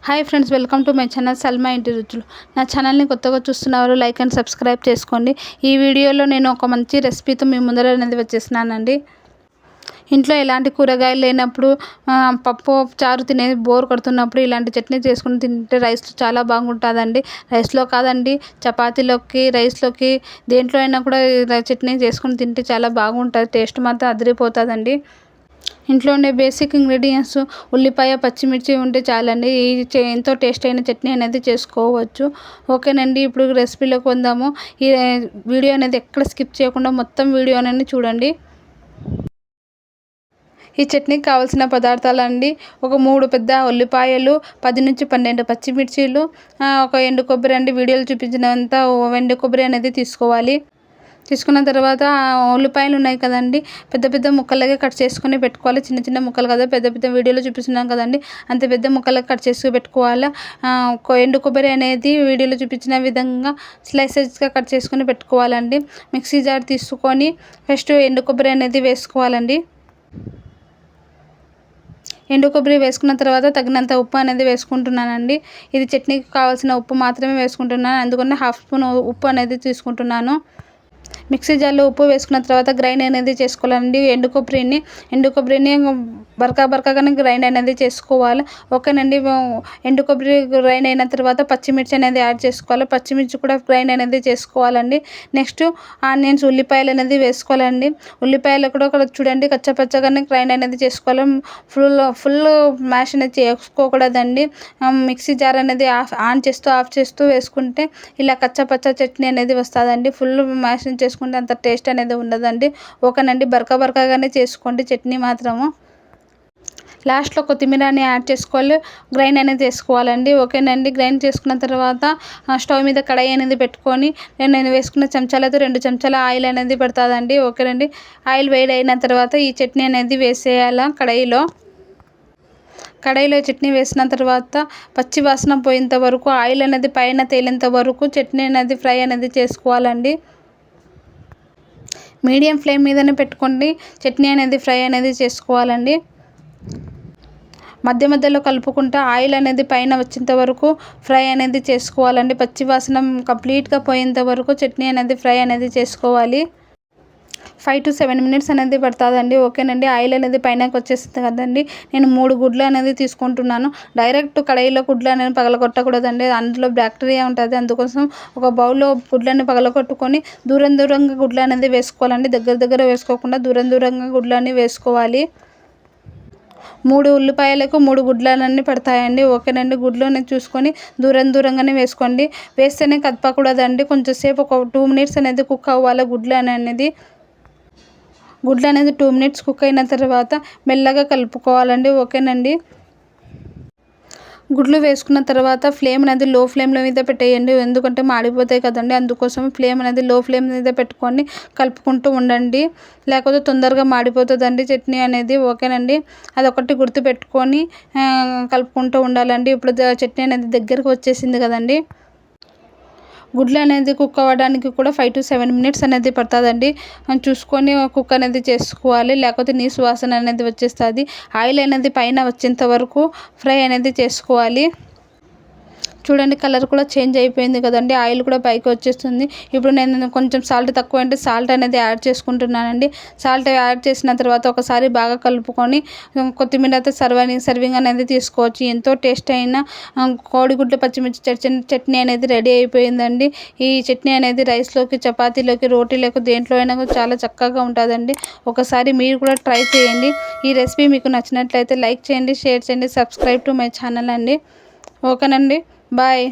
Hi friends, welcome to my channel Salma ఇంటి రుచులు. నా ఛానల్ని కొత్తగా చూస్తున్నవారు లైక్ అండ్ సబ్స్క్రైబ్ చేసుకోండి. ఈ వీడియోలో నేను ఒక మంచి రెసిపీతో మీ ముందర అనేది వచ్చేసినానండి. ఇంట్లో ఎలాంటి కూరగాయలు లేనప్పుడు పప్పు చారు తినేది బోర్ కొడుతున్నప్పుడు ఇలాంటి చట్నీ చేసుకుని తింటే రైస్లో చాలా బాగుంటుందండి. రైస్లో కాదండి, చపాతీలోకి, రైస్లోకి, దేంట్లో అయినా కూడా చట్నీ చేసుకుని తింటే చాలా బాగుంటుంది. టేస్ట్ మాత్రం అదిరిపోతుందండి. ఇంట్లో ఉండే బేసిక్ ఇంగ్రీడియంట్స్ ఉల్లిపాయ, పచ్చిమిర్చి ఉంటే చాలండి. ఎంతో టేస్ట్ అయిన చట్నీ అనేది చేసుకోవచ్చు. ఓకేనండి, ఇప్పుడు రెసిపీలోకి వద్దాము. ఈ వీడియో అనేది ఎక్కడ స్కిప్ చేయకుండా మొత్తం వీడియో అనేది చూడండి. ఈ చట్నీకి కావాల్సిన పదార్థాలండి: ఒక 3 పెద్ద ఉల్లిపాయలు, 10 నుంచి 12 పచ్చిమిర్చీలు, ఒక ఎండు కొబ్బరి అండి. వీడియోలో చూపించినంత ఎండు కొబ్బరి అనేది తీసుకోవాలి. తీసుకున్న తర్వాత ఉల్లిపాయలు ఉన్నాయి కదండి, పెద్ద పెద్ద ముక్కలుగా కట్ చేసుకొని పెట్టుకోవాలి. చిన్న చిన్న ముక్కలు కదా, పెద్ద పెద్ద వీడియోలో చూపిస్తున్నాం కదండి, అంత పెద్ద ముక్కలుగా కట్ చేసి పెట్టుకోవాలి. ఎండు కొబ్బరి అనేది వీడియోలో చూపించిన విధంగా స్లైసెస్గా కట్ చేసుకొని పెట్టుకోవాలండి. మిక్సీ జార్ తీసుకొని ఫస్ట్ ఎండు కొబ్బరి అనేది వేసుకోవాలండి. ఎండు కొబ్బరి వేసుకున్న తర్వాత తగినంత ఉప్పు అనేది వేసుకుంటున్నానండి. ఇది చట్నీకి కావాల్సిన ఉప్పు మాత్రమే వేసుకుంటున్నాను, అందుకని 1/2 స్పూన్ ఉప్పు అనేది తీసుకుంటున్నాను. మిక్సీ జార్లో ఉప్పు వేసుకున్న తర్వాత గ్రైండ్ అనేది చేసుకోవాలండి. ఎండు కొబ్బరిని బరకగానే గ్రైండ్ అనేది చేసుకోవాలి. ఓకేనండి, ఎండు కొబ్బరి గ్రైండ్ అయిన తర్వాత పచ్చిమిర్చి అనేది యాడ్ చేసుకోవాలి. పచ్చిమిర్చి కూడా గ్రైండ్ అనేది చేసుకోవాలండి. నెక్స్ట్ ఆనియన్స్, ఉల్లిపాయలు అనేది వేసుకోవాలండి. ఉల్లిపాయలు కూడా చూడండి, కచ్చపచ్చగానే గ్రైండ్ అనేది చేసుకోవాలి. ఫుల్ మ్యాష్ అనేది చేసుకోకూడదండి. మిక్సీ జార్ అనేది ఆన్ చేస్తూ ఆఫ్ చేస్తూ వేసుకుంటే ఇలా కచ్చపచ్చ చట్నీ అనేది వస్తుందండి. ఫుల్ మ్యాష్ చేసుకుంటే అంత టేస్ట్ అనేది ఉండదండి. ఓకేనండి, బరకగానే చేసుకోండి చట్నీ మాత్రము. లాస్ట్లో కొత్తిమీరని యాడ్ చేసుకోవాలి, గ్రైండ్ అనేది చేసుకోవాలండి. ఓకేనండి, గ్రైండ్ చేసుకున్న తర్వాత స్టవ్ మీద కడాయి అనేది పెట్టుకొని నేను వేసుకున్న చెంచాలతో 2 చెంచాల ఆయిల్ అనేది పెడతాదండి. ఓకేనండి, ఆయిల్ వేడి అయిన తర్వాత ఈ చట్నీ అనేది వేసేయాల కడాయిలో చట్నీ వేసిన తర్వాత పచ్చి వాసన పోయేంత వరకు, ఆయిల్ అనేది పైన తేలేంత వరకు చట్నీ అనేది ఫ్రై అనేది చేసుకోవాలండి. మీడియం ఫ్లేమ్ మీదనే పెట్టుకోండి చట్నీ అనేది ఫ్రై అనేది చేసుకోవాలండి. మధ్యలో కలుపుకుంటూ ఆయిల్ అనేది పైన వచ్చేంత వరకు ఫ్రై అనేది చేసుకోవాలండి. పచ్చి వాసన కంప్లీట్గా పోయేంత వరకు చట్నీ అనేది ఫ్రై అనేది చేసుకోవాలి. 5 to 7 minutes అనేది పడుతుందండి. ఓకేనండి, ఆయిల్ అనేది పైనకి వచ్చేస్తుంది కదండి. నేను 3 గుడ్లు అనేది తీసుకుంటున్నాను. డైరెక్ట్ కడాయిలో గుడ్లు అనేది పగలగొట్టకూడదండి, అందులో బ్యాక్టీరియా ఉంటుంది. అందుకోసం ఒక బౌల్లో గుడ్లని పగలగొట్టుకొని దూరంగా గుడ్లు అనేది వేసుకోవాలండి. దగ్గర వేసుకోకుండా దూరంగా గుడ్లని వేసుకోవాలి. 3 ఉల్లిపాయలకు 3 గుడ్లన్నీ పడతాయండి. ఓకేనండి, గుడ్లు అనేది చూసుకొని దూరంగానే వేసుకోండి. వేస్తేనే కదపకూడదండి. కొంచెంసేపు ఒక 2 minutes అనేది కుక్ అవ్వాలి. గుడ్లు అనేది 2 minutes కుక్ అయిన తర్వాత మెల్లగా కలుపుకోవాలండి. ఓకేనండి, గుడ్లు వేసుకున్న తర్వాత ఫ్లేమ్ అనేది లో ఫ్లేమ్లో మీద పెట్టేయండి, ఎందుకంటే మాడిపోతాయి కదండి. అందుకోసం ఫ్లేమ్ అనేది లో ఫ్లేమ్ మీద పెట్టుకొని కలుపుకుంటూ ఉండండి, లేకపోతే తొందరగా మాడిపోతుందండి చట్నీ అనేది. ఓకేనండి, అదొకటి గుర్తు పెట్టుకొని కలుపుకుంటూ ఉండాలండి. ఇప్పుడు చట్నీ అనేది దగ్గరకు వచ్చేసింది కదండి. గుడ్లు అనేది కుక్ అవ్వడానికి కూడా 5 to 7 minutes అనేది పడుతుందండి. చూసుకొని కుక్ అనేది చేసుకోవాలి, లేకపోతే నీసు వాసన అనేది వచ్చేస్తుంది. ఆయిల్ అనేది పైన వచ్చేంత వరకు ఫ్రై అనేది చేసుకోవాలి. చూడండి, కలర్ కూడా చేంజ్ అయిపోయింది కదండి, ఆయిల్ కూడా పైకి వచ్చేస్తుంది. ఇప్పుడు నేను కొంచెం సాల్ట్ తక్కువ అంటే సాల్ట్ అనేది యాడ్ చేసుకుంటున్నానండి. సాల్ట్ యాడ్ చేసిన తర్వాత ఒకసారి బాగా కలుపుకొని కొత్తిమీరతో సర్వింగ్ అనేది తీసుకోవచ్చు. ఎంతో టేస్ట్ అయిన కోడిగుడ్లు పచ్చిమిర్చి చట్నీ అనేది రెడీ అయిపోయిందండి. ఈ చట్నీ అనేది రైస్లోకి, చపాతీలోకి, రోటీలోకి, దేంట్లో అయినా చాలా చక్కగా ఉంటుందండి. ఒకసారి మీరు కూడా ట్రై చేయండి. ఈ రెసిపీ మీకు నచ్చినట్లయితే లైక్ చేయండి, షేర్ చేయండి, సబ్స్క్రైబ్ టు మై ఛానల్ అండి. ఓకేనండి, బాయ్.